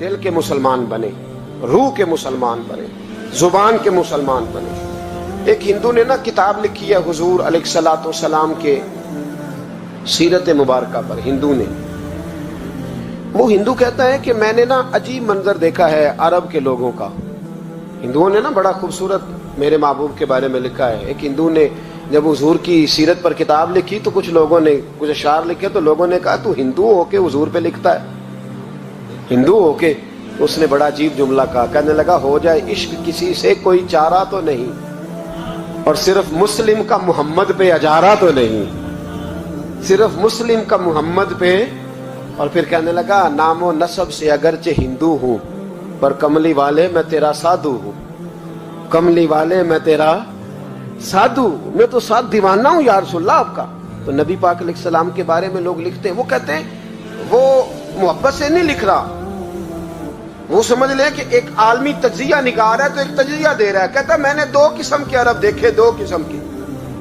دل کے مسلمان بنے، روح کے مسلمان بنے، زبان کے مسلمان بنے۔ ایک ہندو نے نا کتاب لکھی ہے حضور علیہ الصلوۃ والسلام کے سیرت مبارکہ پر، ہندو نے۔ وہ ہندو کہتا ہے کہ میں نے نا عجیب منظر دیکھا ہے عرب کے لوگوں کا۔ ہندوؤں نے نا بڑا خوبصورت میرے محبوب کے بارے میں لکھا ہے۔ ایک ہندو نے جب حضور کی سیرت پر کتاب لکھی تو کچھ لوگوں نے کچھ اشعار لکھے، تو لوگوں نے کہا تو ہندو ہو کے حضور پہ لکھتا ہے، ہندو ہو کے۔ اس نے بڑا عجیب جملہ کہا، کہنے لگا ہو جائے عشق کسی سے کوئی چارہ تو نہیں، اور صرف مسلم کا محمد پہ اجارہ تو نہیں، صرف مسلم کا محمد پہ۔ اور پھر کہنے لگا نام و نسب سے اگرچہ ہندو ہوں، پر کملی والے میں تیرا سادھو ہوں، کملی والے میں تیرا سادھو، میں تو ساتھ دیوانہ ہوں یا رسول اللہ آپ کا۔ تو نبی پاک علیہ السلام کے بارے میں لوگ لکھتے ہیں، وہ کہتے ہیں وہ محبت سے نہیں لکھ رہا، وہ سمجھ لیں کہ ایک عالمی تجزیہ نگار ہے تو ایک تجزیہ دے رہا ہے۔ کہتا ہے میں نے دو قسم کے عرب دیکھے، دو قسم کے۔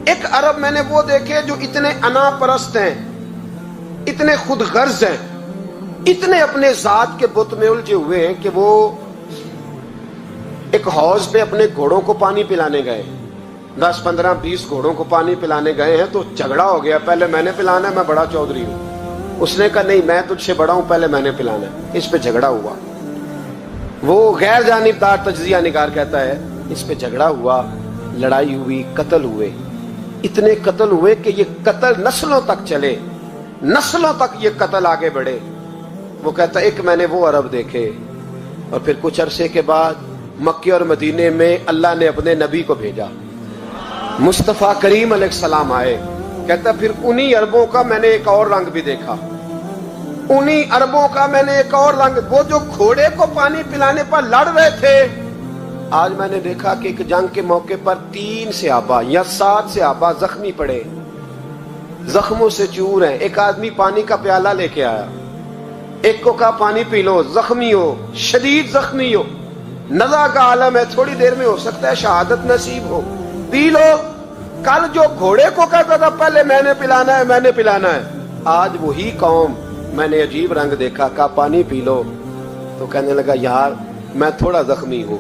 ایک عرب میں نے وہ دیکھے جو اتنے انا پرست ہیں، اتنے خود غرض ہیں، اتنے اپنے ذات کے بت میں الجھے ہوئے ہیں کہ وہ ایک حوض پہ اپنے گھوڑوں کو پانی پلانے گئے، 10 15 20 گھوڑوں کو پانی پلانے گئے ہیں، تو جھگڑا ہو گیا، پہلے میں نے پلانا ہے، میں بڑا چودھری ہوں۔ اس نے کہا نہیں میں تجھ سے بڑا ہوں، پہلے میں نے پلانا ہے۔ اس پہ جھگڑا ہوا، وہ غیر جانبدار تجزیہ نگار کہتا ہے اس پہ جھگڑا ہوا، لڑائی ہوئی، قتل ہوئے، اتنے قتل ہوئے کہ یہ قتل نسلوں تک چلے، نسلوں تک یہ قتل آگے بڑھے۔ وہ کہتا ہے ایک میں نے وہ عرب دیکھے، اور پھر کچھ عرصے کے بعد مکے اور مدینے میں اللہ نے اپنے نبی کو بھیجا، مصطفیٰ کریم علیہ السلام آئے۔ کہتا پھر انہی عربوں کا میں نے ایک اور رنگ بھی دیکھا، انہی عربوں کا میں نے ایک اور رنگ، وہ جو گھوڑے کو پانی پلانے پر لڑ رہے تھے، آج میں نے دیکھا کہ ایک جنگ کے موقع پر 3 صحابہ یا 7 صحابہ زخمی پڑے، زخموں سے چور ہیں۔ ایک آدمی پانی کا پیالہ لے کے آیا، ایک کو کہا پانی پی لو، زخمی ہو، شدید زخمی ہو، نزع کا عالم ہے، تھوڑی دیر میں ہو سکتا ہے شہادت نصیب ہو، پی لو۔ کل جو گھوڑے کو کہتا تھا پہلے میں نے پلانا ہے، میں نے پلانا ہے، آج وہی قوم میں نے عجیب رنگ دیکھا، کہا پانی پی لو۔ تو کہنے لگا یار میں تھوڑا زخمی ہوں،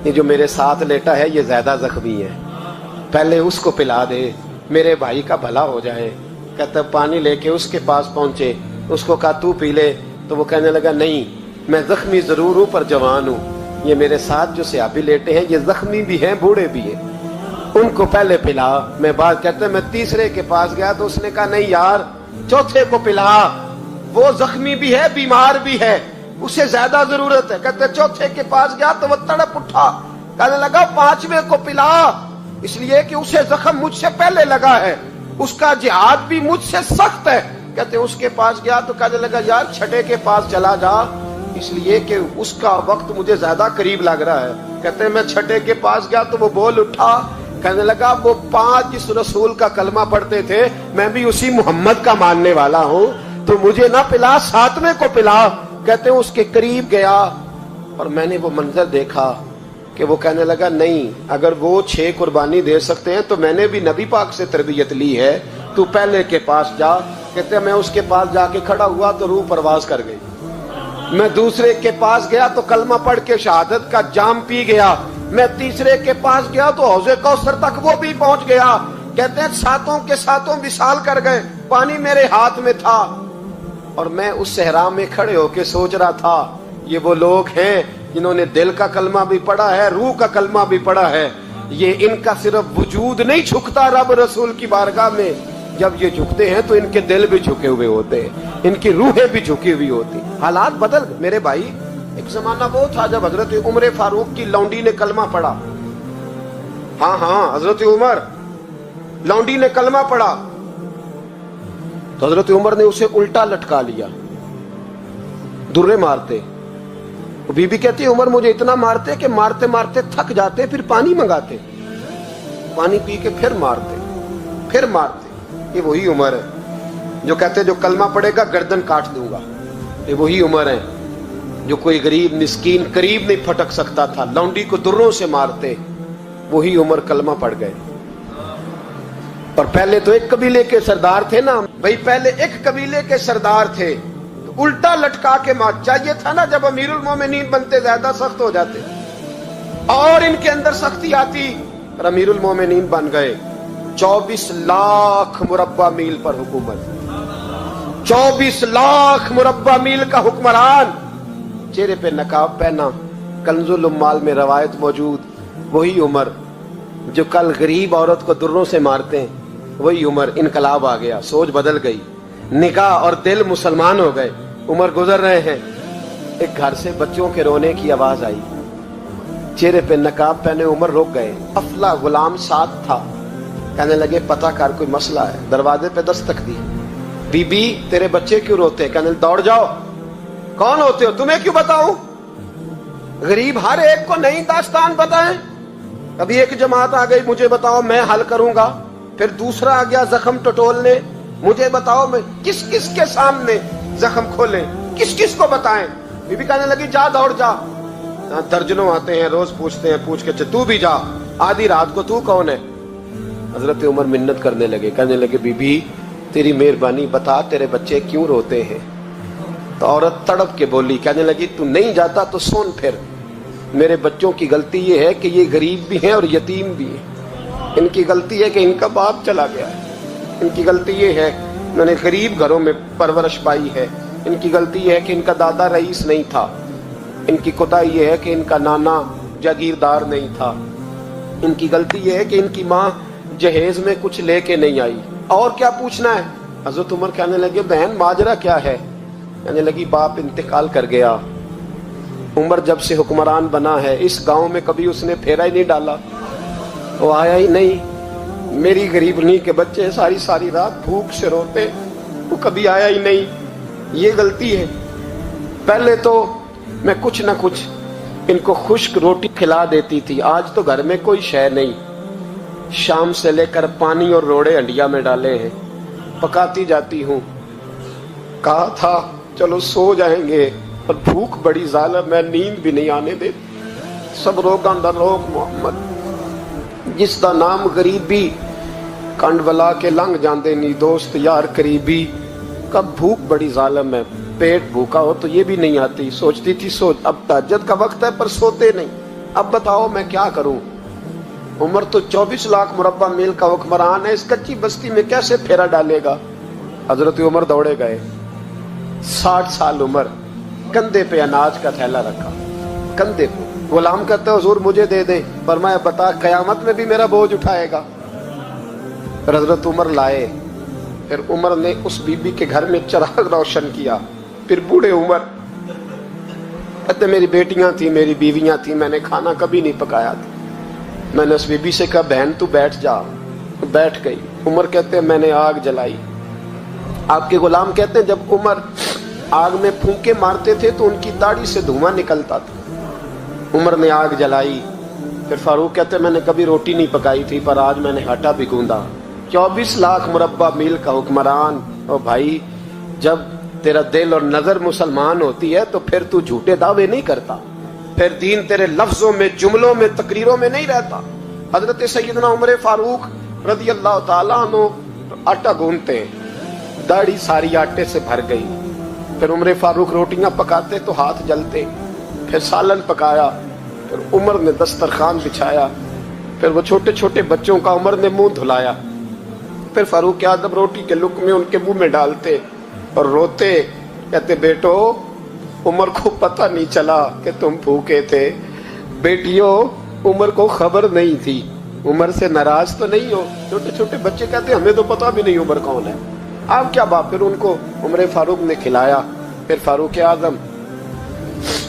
یہ جو میرے ساتھ لیٹا ہے یہ زیادہ زخمی ہے، پہلے اس کو پلا دے، میرے بھائی کا بھلا ہو جائے۔ کہتا پانی لے کے اس کے پاس پہنچے، اس کو کہا تو پی لے، تو وہ کہنے لگا نہیں میں زخمی ضرور ہوں پر جوان ہوں، یہ میرے ساتھ جو صحابی لیٹے ہیں یہ زخمی بھی ہیں بوڑھے بھی ہیں، ان کو پہلے پلا۔ میں بات کرتے میں تیسرے کے پاس گیا تو اس نے کہا نہیں یار چوتھے کو پلا، وہ زخمی بھی ہے بیمار بھی ہے، اسے زیادہ ضرورت ہے۔ کہتے چوتھے کے پاس گیا تو وہ تڑپ اٹھا، کہنے لگا 5ویں کو پلا، اس لیے کہ اسے زخم مجھ سے پہلے لگا ہے، اس کا جہاد بھی مجھ سے سخت ہے۔ کہتے اس کے پاس گیا تو کہنے لگا یار 6 کے پاس چلا جا، اس لیے کہ اس کا وقت مجھے زیادہ قریب لگ رہا ہے۔ کہتے میں 6 کے پاس گیا تو وہ بول اٹھا، کہنے لگا وہ 5 جس رسول کا کلمہ پڑھتے تھے میں بھی اسی محمد کا ماننے والا ہوں، تو مجھے نہ پلا 7ویں کو پلا۔ کہتے ہیں اس کے قریب گیا اور میں نے وہ منظر دیکھا کہ وہ کہنے لگا نہیں اگر وہ 6 قربانی دے سکتے ہیں تو میں نے بھی نبی پاک سے تربیت لی ہے، تو پہلے کے پاس جا۔ کہتے ہیں میں اس کے پاس جا کے کھڑا ہوا تو روح پرواز کر گئی، میں دوسرے کے پاس گیا تو کلمہ پڑھ کے شہادت کا جام پی گیا، میں تیسرے کے پاس گیا تو حوض کوثر تک وہ بھی پہنچ گیا۔ کہتے ہیں 7 کے 7 وصال کر گئے، پانی میرے ہاتھ میں تھا، اور میں اس صحرا میں کھڑے ہو کے سوچ رہا تھا یہ وہ لوگ ہیں جنہوں نے دل کا کلمہ بھی پڑھا ہے، روح کا کلمہ بھی پڑھا ہے، یہ ان کا صرف وجود نہیں جھکتا رب رسول کی بارگاہ میں، جب یہ جھکتے ہیں تو ان کے دل بھی جھکے ہوئے ہوتے ہیں، ان کی روحیں بھی جھکی ہوئی ہوتی۔ حالات بدل گئے میرے بھائی۔ ایک زمانہ وہ تھا جب حضرت عمر فاروق کی لونڈی نے کلمہ پڑھا، ہاں حضرت عمر لونڈی نے کلمہ پڑھا تو حضرت عمر نے اسے الٹا لٹکا لیا، درے مارتے۔ بی بی کہتی عمر مجھے اتنا مارتے کہ مارتے مارتے تھک جاتے، پھر پانی منگاتے، پانی پی کے پھر مارتے۔ یہ وہی عمر ہے جو کہتے جو کلمہ پڑھے گا گردن کاٹ دوں گا، یہ وہی عمر ہے جو کوئی غریب مسکین قریب نہیں پھٹک سکتا تھا، لونڈی کو دروں سے مارتے، وہی عمر کلمہ پڑھ گئے۔ اور پہلے تو ایک قبیلے کے سردار تھے نا بھائی، پہلے ایک قبیلے کے سردار تھے، تو الٹا لٹکا کے مار. چاہیے تھا نا جب امیرُ المومنین بنتے زیادہ سخت ہو جاتے اور ان کے اندر سختی آتی, اور امیرُ المومنین بن گئے. 24 لاکھ مربع میل پر حکومت, 24 لاکھ مربع میل کا حکمران, چہرے پہ نقاب پہنا. کنز العمال میں روایت موجود, وہی عمر جو کل غریب عورت کو دروں سے مارتے ہیں, وہی عمر. انقلاب آ گیا, سوچ بدل گئی, نگاہ اور دل مسلمان ہو گئے. عمر گزر رہے ہیں, ایک گھر سے بچوں کے رونے کی آواز آئی. چہرے پہ نقاب پہنے عمر رک گئے. افلا غلام ساتھ تھا, کہنے لگے پتہ کر کوئی مسئلہ ہے. دروازے پہ دستک دی. بی بی تیرے بچے کیوں روتے ہیں؟ کہنے دوڑ جاؤ. کون ہوتے ہو؟ تمہیں کیوں بتاؤں؟ غریب ہر ایک کو نئی داستان بتائیں. ابھی ایک جماعت آ گئی, مجھے بتاؤ میں حل کروں گا. پھر دوسرا آ گیا زخم ٹٹولنے, مجھے بتاؤ میں کس کس کے سامنے زخم کھولیں, کس کس کو بتائیں. بی بی کہنے لگی جا دوڑ جا. درجنوں آتے ہیں, روز پوچھتے ہیں, پوچھ کے تو بھی جا. آدھی رات کو تو کون ہے؟ حضرت عمر منت کرنے لگے, کہنے لگے بی بی تیری مہربانی بتا تیرے بچے کیوں روتے ہیں. تو عورت تڑپ کے بولی, کہنے لگی تو نہیں جاتا تو سن پھر. میرے بچوں کی غلطی یہ ہے کہ یہ غریب بھی ہیں اور یتیم بھی ہیں. ان کی غلطی ہے کہ ان کا باپ چلا گیا ہے. ان کی غلطی یہ ہے انہوں نے غریب گھروں میں پرورش پائی ہے. ان کی غلطی یہ ہے کہ ان کا دادا رئیس نہیں تھا. ان کی کوتاہی یہ ہے کہ ان کا نانا جاگیردار نہیں تھا. ان کی غلطی یہ ہے کہ ان کی ماں جہیز میں کچھ لے کے نہیں آئی. اور کیا پوچھنا ہے؟ حضرت عمر کہنے لگے بہن ماجرا کیا ہے؟ کہنے لگی باپ انتقال کر گیا. عمر جب سے حکمران بنا ہے اس گاؤں میں کبھی اس نے پھیرا ہی نہیں ڈالا, وہ آیا ہی نہیں. میری غریبنی کے بچے ساری ساری رات بھوک سے روتے, وہ کبھی آیا ہی نہیں. یہ غلطی ہے. پہلے تو میں کچھ نہ کچھ ان کو خشک روٹی کھلا دیتی تھی, آج تو گھر میں کوئی شے نہیں. شام سے لے کر پانی اور روڑے ہنڈیا میں ڈالے ہیں, پکاتی جاتی ہوں. کہا تھا چلو سو جائیں گے, اور بھوک بڑی ظالم ہے, نیند بھی نہیں آنے دے. سب روگاں دا روگ محمد, جس دا نام غریبی کنڈ ولا کے لنگ جاندے نی دوست یار قریبی. کب بھوک بڑی ظالم ہے, پیٹ بھوکا ہو تو یہ بھی نہیں آتی. سوچتی تھی سوچ, اب تہجد کا وقت ہے پر سوتے نہیں. اب بتاؤ میں کیا کروں. عمر تو 24 لاکھ مربع میل کا حکمران ہے, اس کچی بستی میں کیسے پھیرا ڈالے گا. حضرت عمر دوڑے گئے. 60 سال عمر, کندھے پہ اناج کا تھیلا رکھا, کندھے پہ. غلام کہتے حضور مجھے دے دیں. فرمایا بتا قیامت میں بھی میرا بوجھ اٹھائے گا. پھر حضرت عمر لائے. پھر عمر نے اس بی بی کے گھر میں چراغ روشن کیا. پھر بوڑھے عمر کہتے میری بیٹیاں تھیں, میری بیویاں تھیں, میں نے کھانا کبھی نہیں پکایا تھا. میں نے اس بی بی سے کہا بہن تو بیٹھ جا. بیٹھ گئی. عمر کہتے ہیں میں نے آگ جلائی. آپ کے غلام کہتے ہیں جب عمر آگ میں پھونکے مارتے تھے تو ان کی داڑھی سے دھواں نکلتا تھا. عمر نے آگ جلائی. پھر فاروق کہتے ہیں میں نے کبھی روٹی نہیں پکائی تھی پر آج میں نے آٹا بھی گوندا. 24 لاکھ مربع میل کا حکمران. اور بھائی جب تیرا دل اور نظر مسلمان ہوتی ہے تو پھر تو جھوٹے دعوے نہیں کرتا, پھر دین تیرے لفظوں میں, جملوں میں, تقریروں میں نہیں رہتا. حضرت سیدنا عمر فاروق رضی اللہ تعالیٰ عنہ آٹا گوندتے ہیں, داڑھی ساری آٹے سے بھر گئی. پھر عمر فاروق روٹیاں پکاتے تو ہاتھ جلتے. پھر سالن پکایا. پھر عمر نے دسترخوان بچھایا. پھر وہ چھوٹے چھوٹے بچوں کا عمر نے منہ دھلایا. پھر فاروق اعظم روٹی کے لقمے ان کے منہ میں ڈالتے اور روتے, کہتے بیٹو عمر کو پتہ نہیں چلا کہ تم بھوکے تھے. بیٹیوں عمر کو خبر نہیں تھی. عمر سے ناراض تو نہیں ہو. چھوٹے چھوٹے بچے کہتے ہمیں تو پتہ بھی نہیں عمر کون ہے. آپ کیا بات. پھر ان کو عمر فاروق نے کھلایا. پھر فاروق اعظم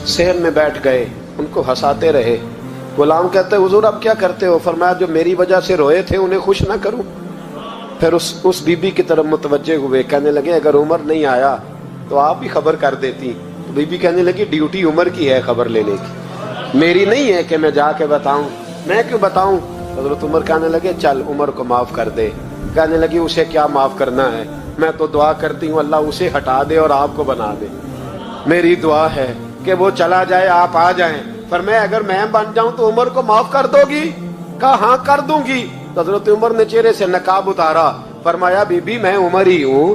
صحن میں بیٹھ گئے, ان کو ہنساتے رہے. غلام کہتے حضور اب کیا کرتے ہو؟ فرمایا جو میری وجہ سے روئے تھے انہیں خوش نہ کروں. پھر اس بی بی کی طرف متوجہ ہوئے, کہنے لگے اگر عمر نہیں آیا تو آپ ہی خبر کر دیتی. بی بی کہنے لگی ڈیوٹی عمر کی ہے خبر لینے کی, میری نہیں ہے کہ میں جا کے بتاؤں. میں کیوں بتاؤں؟ حضرت عمر کہنے لگے چل عمر کو معاف کر دے. کہنے لگی اسے کیا معاف کرنا ہے, میں تو دعا کرتی ہوں اللہ اسے ہٹا دے اور آپ کو بنا دے. میری دعا ہے کہ وہ چلا جائے آپ آ جائیں. فرمایا اگر میں بن جاؤں تو عمر کو معاف کر دو گی؟ کہا ہاں کر دوں گی. حضرت عمر نے چہرے سے نقاب اتارا. فرمایا بی بی میں عمر ہی ہوں,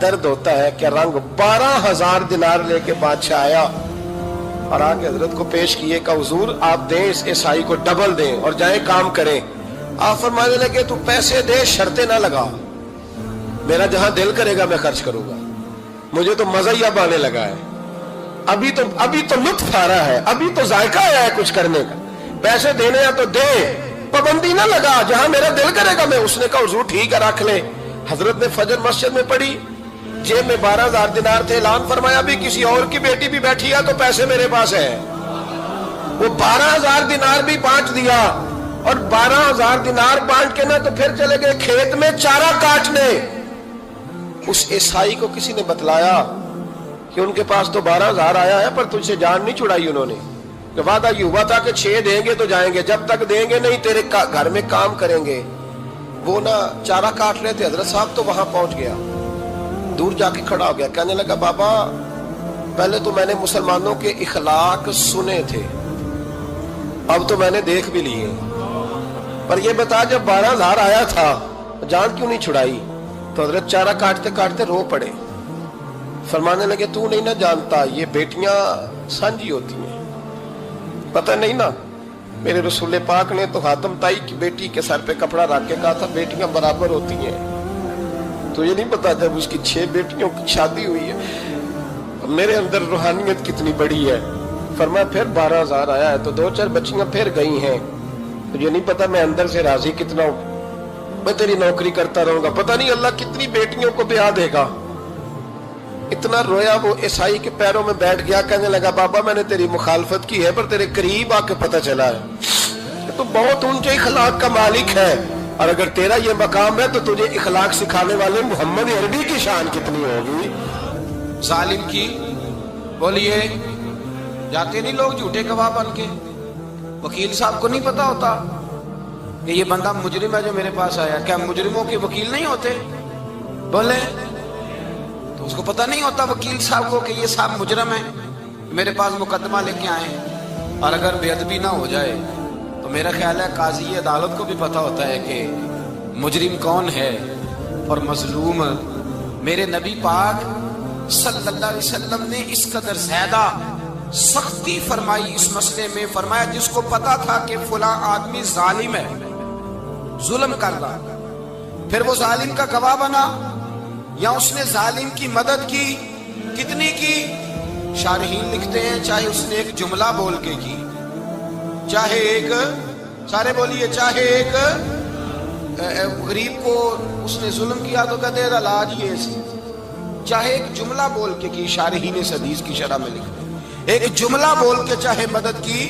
درد ہوتا ہے، کیا رنگ. 12,000 دینار لے کے بادشاہ آیا اور آ کے حضرت کو پیش کیے کہ حضور آپ دیں اس عیسائی کو ڈبل دیں اور جائیں کام کریں. آپ فرمانے لگے تو پیسے دے، شرطیں نہ لگا، میرا جہاں دل کرے گا میں خرچ کروں گا، مجھے تو مزہ ہی اب آنے لگا ہے، ابھی تو لطف آ رہا ہے، ابھی تو ذائقہ آیا ہے کچھ کرنے کا، پیسے دینے ہیں تو دے، پابندی نہ لگا، جہاں میرا دل کرے گا میں. اس نے کہا حضور ٹھیک ہے رکھ لے. حضرت نے فجر مسجد میں پڑھی، جیب میں 12,000 دینار تھے. اعلان فرمایا بھی کسی اور کی بیٹی بھی بیٹھی ہے تو پیسے میرے پاس ہے. وہ 12,000 دینار بھی بانٹ دیا اور 12,000 دینار بانٹ کے نہ تو پھر چلے گئے کھیت میں چارہ کاٹنے. اس عیسائی کو کسی نے بتلایا کہ ان کے پاس تو 12,000 آیا ہے پر تجھ سے جان نہیں چھڑائی انہوں نے، کہ وعدہ یہ ہوا تھا کہ 6 دیں گے تو جائیں گے، جب تک دیں گے نہیں تیرے گھر میں کام کریں گے. وہ نہ چارہ کاٹ رہے تھے، حضرت صاحب تو وہاں پہنچ گیا، دور جا کے کھڑا ہو گیا، کہنے لگا بابا پہلے تو میں نے مسلمانوں کے اخلاق سنے تھے، اب تو میں نے دیکھ بھی لیے، پر یہ بتا جب 12,000 آیا تھا جان کیوں نہیں چھڑائی؟ تو حضرت چارہ کاٹتے کاٹتے رو پڑے. فرمانے لگے تو نہیں نہ جانتا یہ بیٹیاں سانجھی ہوتی ہیں، پتہ نہیں نا، میرے رسول پاک نے تو حاتم تائی کی بیٹی کے سر پہ کپڑا رکھ کے کہا تھا بیٹیاں برابر ہوتی ہیں. تو یہ نہیں پتا جب اس کی 6 بیٹیوں کی شادی ہوئی ہے میرے اندر روحانیت کتنی بڑی ہے. فرمایا پھر 12,000 آیا ہے تو 2-4 بچیاں پھر گئی ہیں، تو یہ نہیں پتا میں اندر سے راضی کتنا ہوں، میں تیری نوکری کرتا رہوں گا، پتہ نہیں اللہ کتنی بیٹیوں کو بیاہ دے گا. اتنا رویا وہ عیسائی کے پیروں میں بیٹھ گیا، کہنے لگا بابا میں نے تیری مخالفت کی ہے پر تیرے قریب آ کے پتہ چلا ہے تو بہت اونچے اخلاق کا مالک ہے، اور اگر تیرا یہ مقام ہے تو تجھے اخلاق سکھانے والے محمد عربی کی شان کتنی ہوگی. ظالم کی بولیے جاتے نہیں لوگ جھوٹے گواہ بن کے، وکیل صاحب کو نہیں پتا ہوتا کہ یہ بندہ مجرم ہے جو میرے پاس آیا. کیا مجرموں کے وکیل نہیں ہوتے؟ بولے تو اس کو پتہ نہیں ہوتا وکیل صاحب کو کہ یہ صاحب مجرم ہے، میرے پاس مقدمہ لے کے آئے. اور اگر بے ادبی نہ ہو جائے تو میرا خیال ہے قاضی عدالت کو بھی پتہ ہوتا ہے کہ مجرم کون ہے اور مظلوم. میرے نبی پاک صلی اللہ علیہ وسلم نے اس قدر زیادہ سختی فرمائی اس مسئلے میں. فرمایا جس کو پتا تھا کہ فلاں آدمی ظالم ہے، ظلم کر رہا، پھر وہ ظالم کا گواہ بنا یا اس نے ظالم کی مدد کی، کتنی کی؟ شارحین لکھتے ہیں چاہے اس نے ایک جملہ بول کے کی، چاہے ایک، سارے بولیے، چاہے ایک غریب کو اس نے ظلم کیا تو کہتے ہیں علاج یہ سی، چاہے ایک جملہ بول کے کی. شارحین اس حدیث کی شرح میں لکھتے ہیں ایک جملہ بول کے چاہے مدد کی.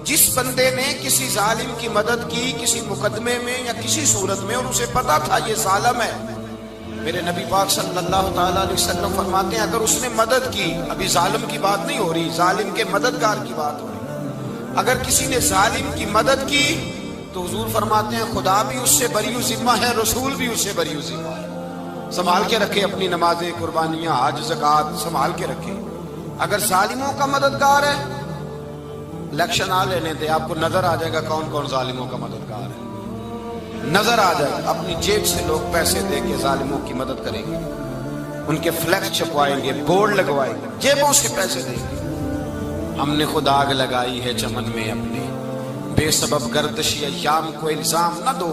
جس بندے نے کسی ظالم کی مدد کی کسی مقدمے میں یا کسی صورت میں اور اسے پتا تھا یہ ظالم ہے، میرے نبی پاک صلی اللہ تعالیٰ علیہ وسلم فرماتے ہیں اگر اس نے مدد کی، ابھی ظالم کی بات نہیں ہو رہی، ظالم کے مددگار کی بات ہو رہی، اگر کسی نے ظالم کی مدد کی تو حضور فرماتے ہیں خدا بھی اس سے بری ذمہ ہے، رسول بھی اس سے بری ذمہ ہے. سنبھال کے رکھے اپنی نمازیں، قربانیاں، حج، زکوٰۃ سنبھال کے رکھے. اگر ظالموں کا مددگار ہے، الیکشن آ لینے دے، آپ کو نظر آ جائے گا کون کون ظالموں کا مددگار ہے، نظر آ جائے گا. اپنی جیب سے لوگ پیسے دے کے ظالموں کی مدد کریں گے، ان کے فلیکس چھپوائیں گے، بورڈ لگوائیں گے، جیبوں سے پیسے دیں گے. ہم نے خود آگ لگائی ہے چمن میں اپنے، بے سبب گردشی ایام کو الزام نہ دو،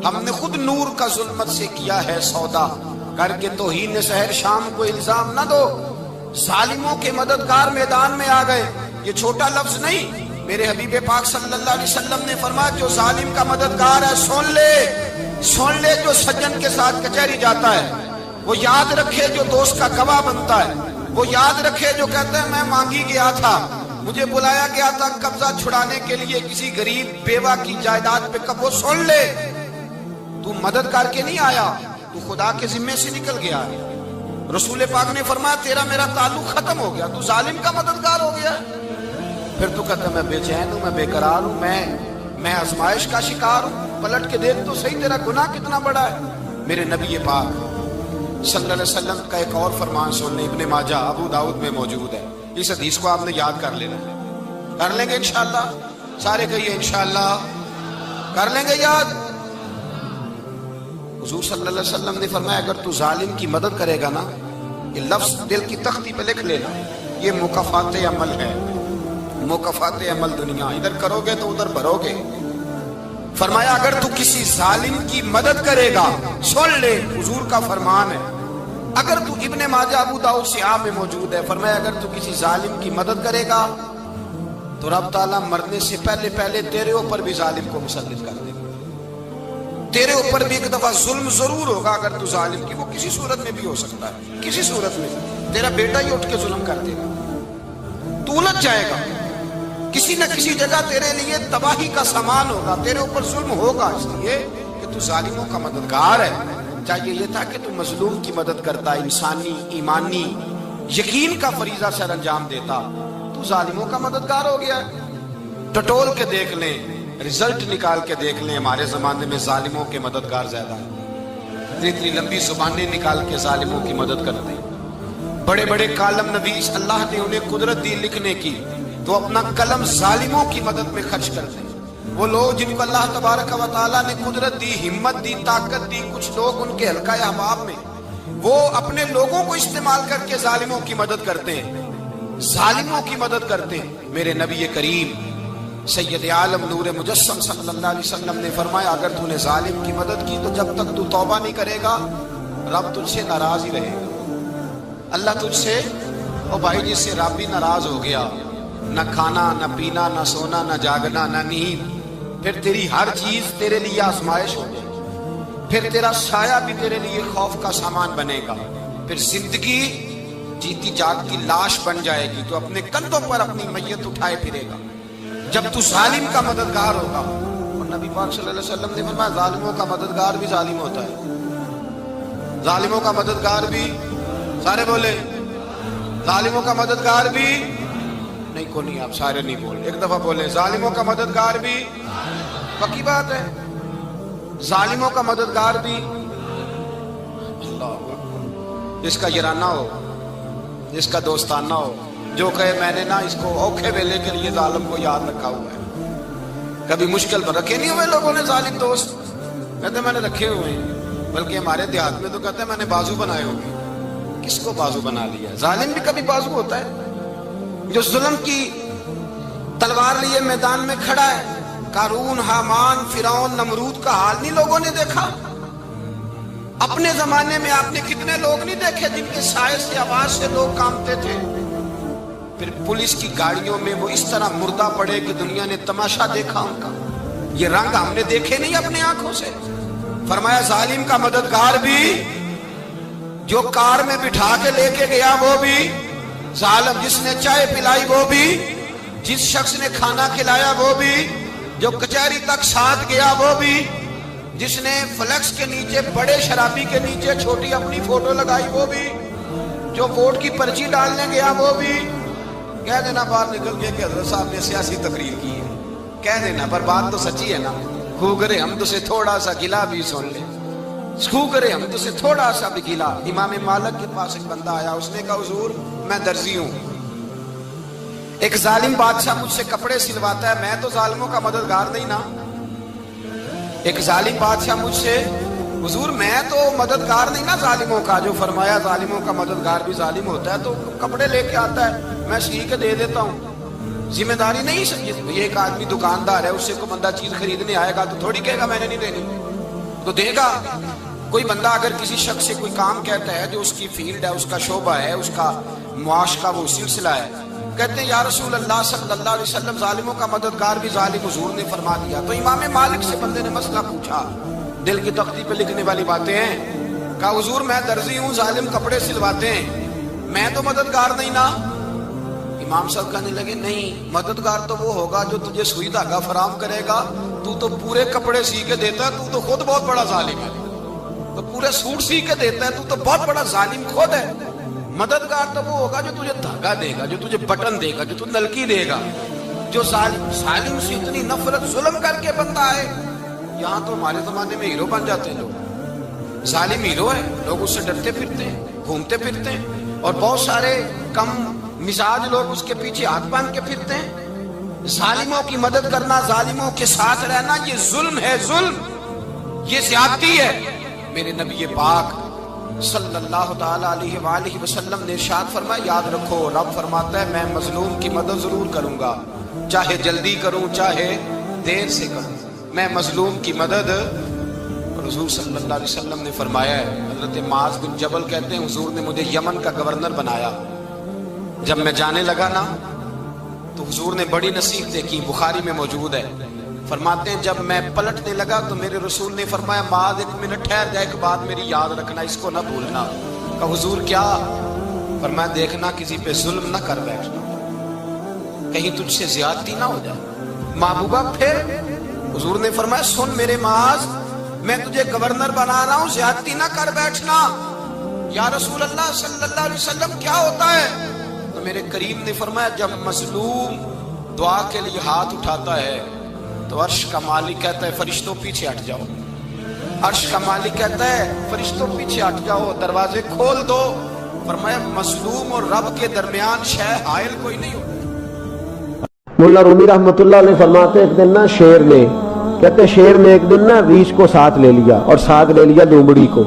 ہم نے خود نور کا ظلمت سے کیا ہے سودا، کر کے توہین سحر شام کو الزام نہ دو. ظالموں کے مددگار میدان میں آ گئے، یہ چھوٹا لفظ نہیں. میرے حبیب پاک صلی اللہ علیہ وسلم نے فرمایا جو ظالم کا مددگار ہے سن لے جو سجن کے ساتھ کچہری جاتا ہے، وہ یاد رکھے جو دوست کا گواہ بنتا ہے، وہ یاد رکھے جو کہتا ہے میں مانگی گیا تھا، مجھے بلایا گیا تھا قبضہ چھڑانے کے لیے کسی غریب بیوہ کی جائیداد پہ، کب وہ سن لے تو مدد کر کے نہیں آیا، تو خدا کے ذمے سے نکل گیا. رسول پاک نے فرمایا تیرا میرا تعلق ختم ہو گیا، تو ظالم کا مددگار ہو گیا. پھر تو کہتا میں بے چین ہوں، میں بے قرار ہوں، میں آزمائش کا شکار ہوں. پلٹ کے دیکھ تو صحیح تیرا گناہ کتنا بڑا ہے. میرے نبی پاک صلی اللہ علیہ وسلم کا ایک اور فرمان سننے، ابن ماجہ ابو داؤد میں موجود ہے. اس حدیث کو آپ نے یاد کر لینا ہے، کر لیں گے انشاءاللہ، سارے کہیے انشاءاللہ کر لیں گے یاد. حضور صلی اللہ علیہ وسلم نے فرمایا اگر تو ظالم کی مدد کرے گا نا، یہ لفظ دل کی تختی پہ لکھ لینا، یہ مکافات عمل ہے، مکافات عمل دنیا، ادھر کرو گے تو ادھر بھرو گے۔ فرمایا اگر تو کسی ظالم کی مدد کرے گا، سن لے حضور کا فرمان ہے، اگر تو ابن ماجہ ابو داؤد سیاہ میں موجود ہے، فرمایا اگر تو کسی ظالم کی مدد کرے گا تو رب تعالیٰ مرنے سے پہلے پہلے تیرے اوپر بھی ظالم کو مسلط کر دے گا، تیرے اوپر بھی ایک دفعہ ظلم ضرور ہوگا اگر تو ظالم کی، وہ کسی صورت میں بھی ہو سکتا ہے، کسی صورت میں تیرا بیٹا ہی اٹھ کے ظلم کر دے گا، تو الجھ جائے گا، کسی نہ کسی جگہ تیرے لیے تباہی کا سامان ہوگا، تیرے اوپر ظلم ہوگا، اس لیے کہ تو ظالموں کا مددگار ہے۔ چاہیے یہ تھا کہ تو مظلوم کی مدد کرتا، انسانی ایمانی یقین کا فریضہ سر انجام دیتا، تو ظالموں کا مددگار ہو گیا۔ ٹٹول کے دیکھ لیں، رزلٹ نکال کے دیکھ لیں، ہمارے زمانے میں ظالموں کے مددگار زیادہ ہیں، اتنی لمبی زبانیں نکال کے ظالموں کی مدد کرتے ہیں، بڑے بڑے کالم نویس اللہ نے انہیں قدرت دی لکھنے کی، تو اپنا قلم ظالموں کی مدد میں خرچ کرتے ہیں۔ وہ لوگ جن کو اللہ تبارک و تعالیٰ نے قدرت دی، ہمت دی، طاقت دی، کچھ لوگ ان کے حلقہ احباب میں وہ اپنے لوگوں کو استعمال کر کے ظالموں کی مدد کرتے ہیں، ظالموں کی مدد کرتے ہیں۔ میرے نبی کریم سید عالم نور مجسم صلی اللہ علیہ وسلم نے فرمایا اگر تو نے ظالم کی مدد کی تو جب تک تو توبہ نہیں کرے گا رب تجھ سے ناراض ہی رہے گا۔ اللہ تجھ سے، او بھائی جس سے رب بھی ناراض ہو گیا، نہ کھانا نہ پینا نہ سونا نہ جاگنا نہ نیند، پھر تیری ہر چیز تیرے لیے آزمائش ہو جائے گی، پھر تیرا سایہ بھی تیرے لیے خوف کا سامان بنے گا، پھر زندگی جیتی جاگتی لاش بن جائے گی، تو اپنے کندھوں پر اپنی میت اٹھائے پھرے گا جب تو ظالم کا مددگار ہوگا۔ اور نبی پاک صلی اللہ علیہ وسلم نے فرمایا ظالموں کا مددگار بھی ظالم ہوتا ہے، ظالموں کا مددگار بھی، سارے بولے ظالموں کا مددگار بھی نہیں، کو نہیں، آپ سارے نہیں بولے، ایک دفعہ بولے ظالموں کا مددگار بھی، پکی بات ہے، ظالموں کا مددگار بھی۔ اللہ جس کا یارانہ ہو، جس کا دوستانہ ہو، جو کہے میں نے نا اس کو اوکھے ویلے کے لیے ظالم کو یاد رکھا ہوا ہے، کبھی مشکل پر رکھے نہیں ہوئے لوگوں نے ظالم دوست، کہتے میں نے رکھے ہوئے ہیں، بلکہ ہمارے دیہات میں تو کہتے ہیں میں نے بازو بنائے ہوئے۔ کس کو بازو بنا لیا؟ ظالم بھی کبھی بازو ہوتا ہے، جو ظلم کی تلوار لیے میدان میں کھڑا ہے۔ قارون، حامان، فرعون، نمرود کا حال نہیں لوگوں نے دیکھا؟ اپنے زمانے میں آپ نے کتنے لوگ نہیں دیکھے جن کے سائے سے، آواز سے لوگ کانپتے تھے؟ پھر پولیس کی گاڑیوں میں وہ اس طرح مردہ پڑے کہ دنیا نے تماشا دیکھا ان کا، یہ رنگ ہم نے دیکھے نہیں اپنے آنکھوں سے۔ فرمایا ظالم کا مددگار بھی، جو کار میں بٹھا کے لے کے گیا وہ بھی ظالم، جس نے چائے پلائی وہ بھی، جس شخص نے کھانا کھلایا وہ بھی، جو کچہری تک ساتھ گیا وہ بھی، جس نے فلیکس کے نیچے، بڑے شرابی کے نیچے چھوٹی اپنی فوٹو لگائی وہ بھی، جو ووٹ کی پرچی ڈالنے گیا وہ بھی۔ کہہ دینا باہر نکل کے کہ حضرت صاحب نے سیاسی تقریر کی ہے، کہہ دینا، پر بات تو سچی ہے نا۔ خو کرے ہم تو سے تھوڑا سا گلا بھی سن لے، خو کرے ہم تو سے تھوڑا سا بھی گلا۔ امام مالک کے پاس ایک بندہ آیا، اس نے کہا حضور میں درزی ہوں، ایک ظالم بادشاہ مجھ سے کپڑے سلواتا ہے، میں تو ظالموں کا مددگار نہیں نا۔ ایک ظالم بادشاہ مجھ سے، حضور میں تو مددگار نہیں نا ظالموں کا، جو فرمایا ظالموں کا مددگار بھی ظالم ہوتا ہے، تو کپڑے لے کے آتا ہے میں سی کے دے دیتا ہوں، ذمہ داری نہیں سمجھے۔ یہ ایک آدمی دکاندار ہے، اس سے کوئی بندہ چیز خریدنے آئے گا تو تھوڑی کہے گا میں نے نہیں دینی، تو دے گا۔ کوئی بندہ اگر کسی شخص سے کوئی کام کہتا ہے جو اس کی فیلڈ ہے، اس کا شعبہ ہے، اس کا معاش کا وہ سلسلہ ہے، کہتے ہیں یا رسول اللہ صلی اللہ علیہ وسلم ظالموں کا مددگار بھی ظالم، حضور نے فرما دیا۔ تو امام مالک سے بندے نے مسئلہ پوچھا، دل کی تختی پہ لکھنے والی باتیں ہیں، کہا حضور میں درزی ہوں، ظالم کپڑے سلواتے ہیں، میں تو مددگار نہیں نا۔ امام صاحب کہنے لگے نہیں، مددگار تو وہ ہوگا جو تجھے سوئی دھاگا فراہم کرے گا، تو پورے کپڑے سی کے دیتا ہے، تو خود بہت بڑا ظالم ہے، تو پورے سوٹ سی کے دیتا ہے، تو بہت بڑا ظالم خود ہے۔ مددگار تو وہ ہوگا جو تجھے دھاگا دے گا، جو تجھے بٹن دے گا، جو تجھے نلکی دے گا۔ جو ظالم سے اتنی نفرت ظلم کر کے بندہ ہے، یہاں تو ہمارے زمانے میں ہیرو بن جاتے ہیں لوگ، ظالم ہیرو ہے، لوگ اس سے ڈرتے پھرتے ہیں، گھومتے پھرتے ہیں، اور بہت سارے کم مزاج لوگ اس کے پیچھے ہاتھ باندھ کے پھرتے ہیں۔ ظالموں کی مدد کرنا، ظالموں کے ساتھ رہنا، یہ ظلم ہے، ظلم، یہ زیادتی ہے۔ میرے نبی پاک صلی اللہ تعالی علیہ وآلہ وسلم نے ارشاد فرمایا یاد رکھو رب فرماتا ہے میں مظلوم کی مدد ضرور کروں گا، چاہے جلدی کروں چاہے دیر سے کروں، میں مظلوم کی مدد۔ حضور صلی اللہ علیہ وسلم نے فرمایا ہے، حضرت معاذ بن جبل کہتے ہیں حضور نے مجھے یمن کا گورنر بنایا، جب میں جانے لگا نا تو حضور نے بڑی نصیحتیں کی، بخاری میں موجود ہے، فرماتے ہیں جب میں پلٹنے لگا تو میرے رسول نے فرمایا معاذ ایک منٹ ٹھہر جا، ایک بات میری یاد رکھنا، اس کو نہ بھولنا۔ کہا حضور کیا؟ فرمایا دیکھنا کسی پہ ظلم نہ کر بیٹھنا، کہیں تجھ سے زیادتی نہ ہو جائے۔ محبوبہ پھر حضور نے فرمایا سن میرے معاذ میں تجھے گورنر بنا رہا ہوں، زیادتی نہ کر بیٹھنا۔ یا رسول اللہ صلی اللہ علیہ وسلم کیا ہوتا ہے؟ تو میرے کریم نے فرمایا جب مظلوم دعا کے لیے ہاتھ اٹھاتا ہے تو عرش کا مالک کہتا ہے فرشتوں پیچھے ہٹ جاؤ، عرش کا مالک کہتا ہے فرشتوں پیچھے ہٹ جاؤ، دروازے کھول دو۔ فرمایا مظلوم اور رب کے درمیان شے حائل کوئی نہیں ہوتا۔ مولا رومی رحمت اللہ علیہ فرماتے ایک دن نا شیر نے، کہتے شیر نے ایک دن نا ریچھ کو ساتھ لے لیا اور ساتھ لے لیا لومڑی کو،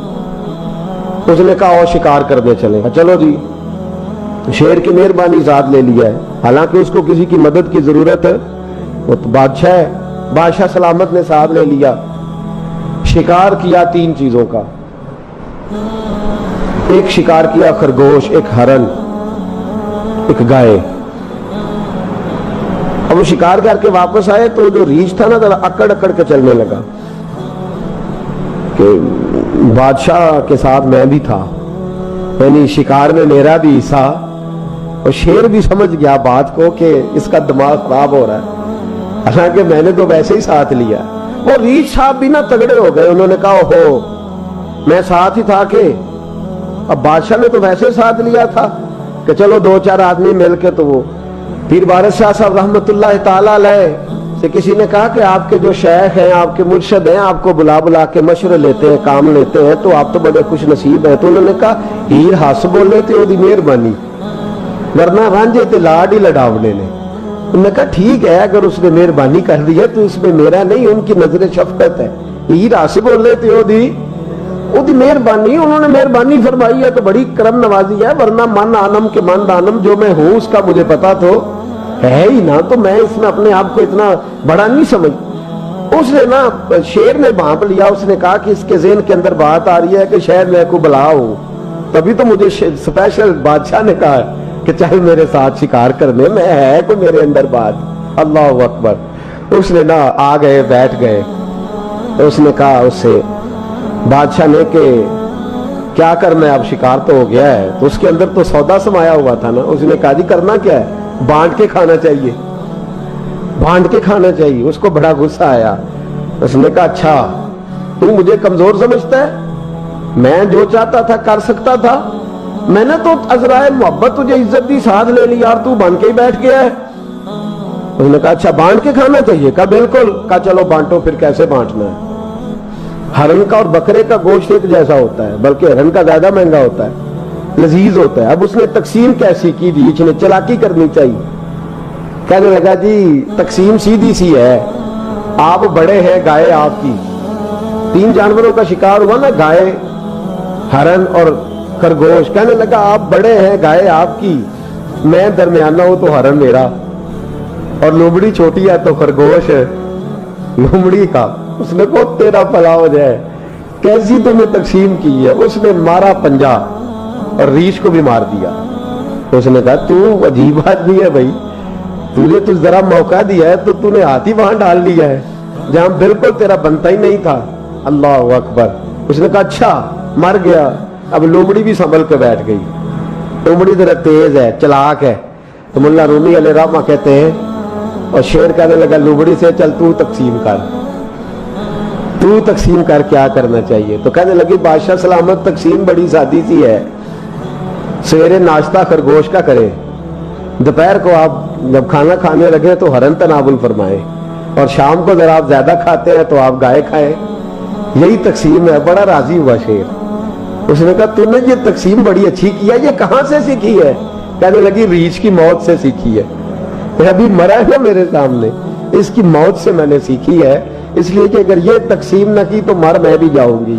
اس نے کہا اور شکار کرنے چلے، چلو جی، شیر کی مہربانی ذات لے لیا ہے، حالانکہ اس کو کسی کی مدد کی ضرورت ہے، وہ تو بادشاہ ہے، بادشاہ سلامت نے ساتھ لے لیا، شکار کیا 3 چیزوں کا، ایک شکار کیا خرگوش، ایک ہرن، ایک گائے۔ اب وہ شکار کر کے واپس آئے تو جو ریچھ تھا نا ذرا اکڑ اکڑ کے چلنے لگا کہ بادشاہ کے ساتھ میں بھی تھا، یعنی شکار میں میرا بھی حصہ، اور شیر بھی سمجھ گیا بات کو کہ اس کا دماغ خراب ہو رہا ہے، حالانکہ میں نے تو ویسے ہی ساتھ لیا۔ اور ریچھ صاحب بھی نا تگڑے ہو گئے، انہوں نے کہا اوہو میں ساتھ ہی تھا، کہ اب بادشاہ نے تو ویسے ساتھ لیا تھا کہ چلو 2-4 آدمی مل کے، تو وہ پیر بارش شاہ صاحب رحمت اللہ تعالی علیہ سے کسی نے کہا کہ آپ کے جو شیخ ہیں، آپ کے مرشد ہیں، آپ کو بلا بلا کے مشورے لیتے ہیں، کام لیتے ہیں، تو آپ تو بڑے خوش نصیب ہیں۔ تو انہوں نے کہا ہیر ہس بولے تے دی مہربانی، ورنہ رانجے تے لاڈ ہی لڑاونے نے۔ انہوں نے کہا ٹھیک ہے اگر اس نے مہربانی کر دی ہے تو اس میں میرا نہیں، ان کی نظر شفقت ہے، ہیر ہس بولے تے او دی مہربانی، انہوں نے مہربانی فرمائی ہے تو بڑی کرم نوازی ہے، ورنہ من آنم کے من دانم، جو میں ہوں اس کا مجھے پتا تو ہے ہی نا، تو میں اس میں اپنے آپ کو اتنا بڑا نہیں سمجھ۔ اس نے نا شیر نے بھانپ لیا، اس نے کہا کہ اس کے ذہن کے اندر بات آ رہی ہے کہ شاید میں کو بلا ہوں، تبھی تو مجھے اسپیشل بادشاہ نے کہا کہ چاہے میرے ساتھ شکار کرنے میں، ہے کوئی میرے اندر بات۔ اللہ اکبر۔ اس نے نا آ گئے بیٹھ گئے، اس نے کہا اس سے بادشاہ نے کہ کیا کرنا ہے، اب شکار تو ہو گیا ہے، تو اس کے اندر تو سودا سمایا ہوا تھا نا۔ اس نے کہا جی کرنا کیا ہے، بانٹ کے کھانا چاہیے، بانٹ کے کھانا چاہیے۔ اس کو بڑا غصہ آیا، اس نے کہا اچھا تو مجھے کمزور سمجھتا ہے، میں جو چاہتا تھا کر سکتا تھا، میں نے تو عذرائے محبت تجھے عزت دی، ساتھ لے لی یار، تو بن کے ہی بیٹھ گیا ہے۔ اس نے کہا اچھا بانٹ کے کھانا چاہیے، کہا بالکل، کہا چلو بانٹو، پھر کیسے بانٹنا ہے۔ ہرن کا اور بکرے کا گوشت ایک جیسا ہوتا ہے، بلکہ ہرن کا زیادہ مہنگا ہوتا ہے، لذیذ ہوتا ہے۔ اب اس نے تقسیم کیسی کی دی، اس نے چلاکی کرنی چاہیے، کہنے لگا جی تقسیم سیدھی سی ہے، آپ بڑے ہیں، گائے آپ کی، 3 جانوروں کا شکار ہوا نا، گائے، ہرن اور خرگوش، کہنے لگا آپ بڑے ہیں، گائے آپ کی، میں درمیانہ ہوں تو ہرن میرا، اور لومڑی چھوٹی ہے تو خرگوش لومڑی کا۔ اس نے کہا تیرا بھلا ہو جائے، کیسی تم نے تقسیم کی ہے۔ اس نے مارا پنجا اور ریچھ کو بھی مار دیا۔ اس نے کہا تو عجیب آدمی ہے بھائی، تجھے تو ذرا موقع دیا ہے تو تو نے ہاتھ ہی وہاں ڈال لیا ہے جہاں بالکل تیرا بنتا ہی نہیں تھا۔ اللہ اکبر۔ اس نے کہا اچھا مر گیا۔ اب لومڑی بھی سنبھل کے بیٹھ گئی، لومڑی ذرا تیز ہے، چلاک ہے، تو مولا رومی علیہ رحمہ کہتے ہیں، اور شیر کہنے لگا لومڑی سے چل تو تقسیم کر، تو تقسیم کر کیا کرنا چاہیے۔ تو کہنے لگی بادشاہ سلامت تقسیم بڑی سادی سی ہے، سویرے ناشتہ خرگوش کا کرے، دوپہر کو آپ جب کھانا کھانے لگے تو ہرن تناول فرمائیں، اور شام کو ذرا آپ زیادہ کھاتے ہیں تو آپ گائے کھائیں، یہی تقسیم ہے۔ بڑا راضی ہوا شیر۔ اس نے کہا تو نے یہ تقسیم بڑی اچھی کی ہے، یہ کہاں سے سیکھی ہے؟ کہنے لگی ریچھ کی موت سے سیکھی ہے، ابھی مرا ہے نا میرے سامنے، اس کی موت سے میں نے سیکھی ہے، اس لیے کہ اگر یہ تقسیم نہ کی تو مر میں بھی جاؤں گی۔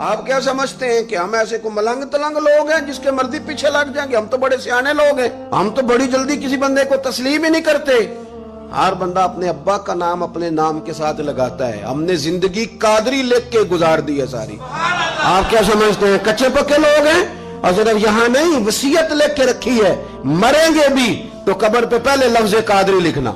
آپ کیا سمجھتے ہیں کہ ہم ایسے کو ملنگ تلنگ لوگ ہیں جس کے مرضی پیچھے لگ جائیں گے؟ ہم تو بڑے سیانے لوگ ہیں، ہم تو بڑی جلدی کسی بندے کو تسلیم ہی نہیں کرتے۔ ہر بندہ اپنے ابا کا نام اپنے نام کے ساتھ لگاتا ہے۔ ہم نے زندگی قادری لکھ کے گزار دی ہے ساری۔ آپ کیا سمجھتے ہیں کچے پکے لوگ ہیں؟ اور صرف یہاں نہیں، وصیت لکھ کے رکھی ہے، مریں گے بھی تو قبر پہ پہلے لفظ قادری لکھنا،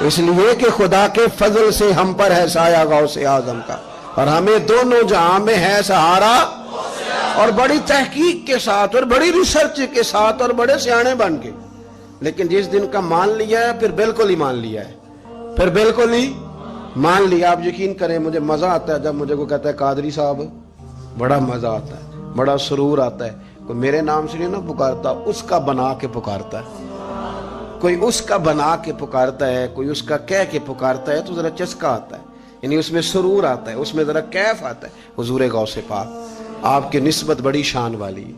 اس لیے کہ خدا کے فضل سے ہم پر ہے سایہ غوث اعظم کا، اور ہمیں دونوں جہاں میں ہے سہارا۔ اور بڑی تحقیق کے ساتھ اور بڑی ریسرچ کے ساتھ اور بڑے سیانے بن کے، لیکن جس دن کا مان لیا ہے پھر بالکل ہی مان لیا ہے، پھر بالکل ہی مان لیا۔ آپ یقین کریں مجھے مزہ آتا ہے جب مجھے کوئی کہتا ہے قادری صاحب، بڑا مزہ آتا ہے، بڑا سرور آتا ہے۔ کوئی میرے نام سے نہیں نہ پکارتا، اس کا بنا کے پکارتا ہے، کوئی اس کا بنا کے پکارتا ہے، کوئی اس کا کہہ کے پکارتا ہے، تو ذرا چسکا آتا ہے، یعنی اس میں سرور آتا ہے، اس میں ذرا کیف آتا ہے۔ حضور غوث پاک آپ کی نسبت بڑی شان والی ہے،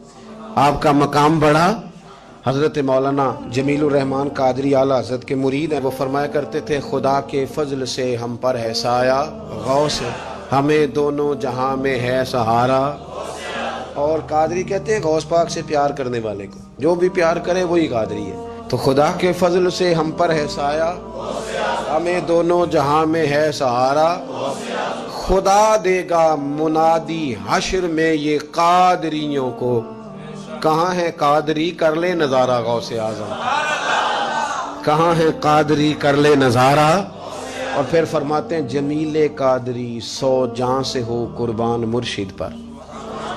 آپ کا مقام بڑا۔ حضرت مولانا جمیل الرحمن قادری اعلیٰ حضرت کے مرید ہیں، وہ فرمایا کرتے تھے خدا کے فضل سے ہم پر ہے سایہ غوث، ہمیں دونوں جہاں میں ہے سہارا۔ اور قادری کہتے ہیں غوث پاک سے پیار کرنے والے کو، جو بھی پیار کرے وہی قادری ہے۔ تو خدا کے فضل سے ہم پر ہے سایہ، ہمیں دونوں جہاں میں ہے سہارا، خدا دے گا منادی حشر میں یہ قادریوں کو، کہاں ہے قادری کر لے نظارہ غوث اعظم، کہاں ہے قادری کر لے نظارہ۔ اور پھر فرماتے ہیں جمیل قادری 100 جاں سے ہو قربان مرشد پر،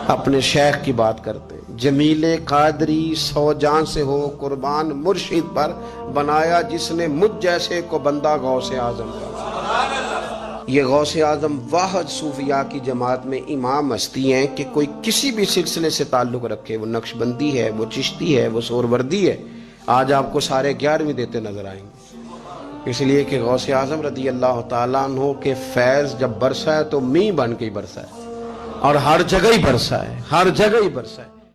اپنے شیخ کی بات کرتے ہیں، جمیل قادری 100 جاں سے ہو قربان مرشد پر، بنایا جس نے مجھ جیسے کو بندہ غوث اعظم کا۔ یہ غوث اعظم واحد صوفیاء کی جماعت میں امام ہستی ہیں کہ کوئی کسی بھی سلسلے سے تعلق رکھے، وہ نقش بندی ہے، وہ چشتی ہے، وہ سہروردی ہے، آج آپ کو سارے 11ویں دیتے نظر آئیں گے، اس لیے کہ غوث اعظم رضی اللہ تعالیٰ عنہ کے فیض جب برسا ہے تو میںہ بن کے ہی برسا ہے، اور ہر جگہ ہی برسا ہے، ہر جگہ ہی برسا ہے۔